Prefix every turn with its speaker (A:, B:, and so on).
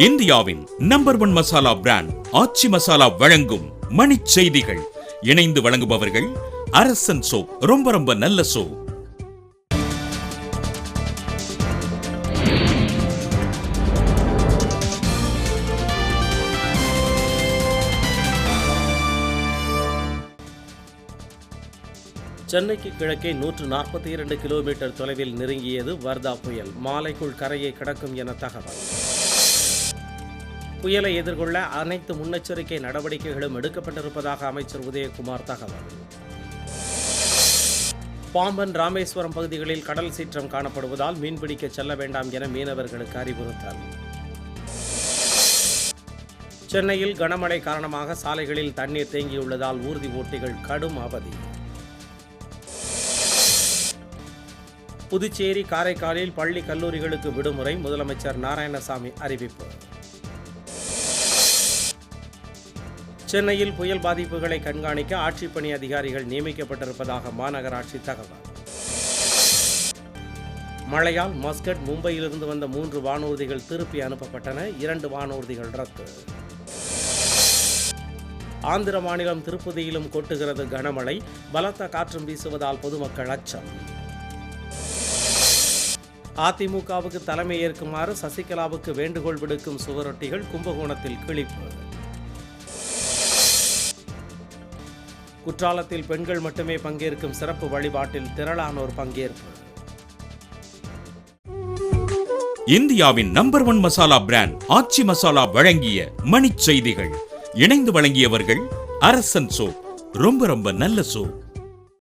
A: இந்தியாவின் number 1 masala brand ஆச்சி மசாலா வழங்கும் மணிச் செய்திகள். இணைந்து வழங்குபவர்கள் அரசன் சோப். ரொம்ப நல்ல சோப்.
B: சென்னைக்கு கிழக்கே 142 கிலோமீட்டர் தொலைவில் நெருங்கியது வர்தா புயல். மாலைக்குள் கரையை கடக்கும் என தகவல். புயலை எதிர்கொள்ள அனைத்து முன்னெச்சரிக்கை நடவடிக்கைகளும் எடுக்கப்பட்டிருப்பதாக அமைச்சர் உதயகுமார் தகவல். பாம்பன், ராமேஸ்வரம் பகுதிகளில் கடல் சீற்றம் காணப்படுவதால் மீன்பிடிக்க செல்ல வேண்டாம் என மீனவர்களுக்கு அறிவுறுத்தல். சென்னையில் கனமழை காரணமாக சாலைகளில் தண்ணீர் தேங்கியுள்ளதால் ஊர்தி ஓட்டிகள் கடும் அவதி. புதுச்சேரி, காரைக்காலில் பள்ளி கல்லூரிகளுக்கு விடுமுறை. முதலமைச்சர் நாராயணசாமி அறிவிப்பு. சென்னையில் புயல் பாதிப்புகளை கண்காணிக்க ஆட்சிப்பணி அதிகாரிகள் நியமிக்கப்பட்டிருப்பதாக மாநகராட்சி தகவல். மழையால் மஸ்கட், மும்பையிலிருந்து வந்த 3 வானூர்திகள் திருப்பி அனுப்பப்பட்டன. 2 வானூர்திகள் ரத்து. ஆந்திர மாநிலம் திருப்பதியிலும் கொட்டுகிறது கனமழை. பலத்த காற்றும் வீசுவதால் பொதுமக்கள் அச்சம். அதிமுகவுக்கு தலைமை ஏற்குமாறு சசிகலாவுக்கு வேண்டுகோள் விடுக்கும் சுவரொட்டிகள் கும்பகோணத்தில் கிழிப்பு. குற்றாலத்தில் பெண்கள் மட்டுமே பங்கேற்கும் சிறப்பு வழிபாட்டில் திரளானோர் பங்கேற்பு.
A: இந்தியாவின் நம்பர் 1 மசாலா பிராண்ட் ஆச்சி மசாலா வழங்கிய மணிச் செய்திகள். இணைந்து வழங்கியவர்கள் அரசன் சோப். ரொம்ப நல்ல சோப்.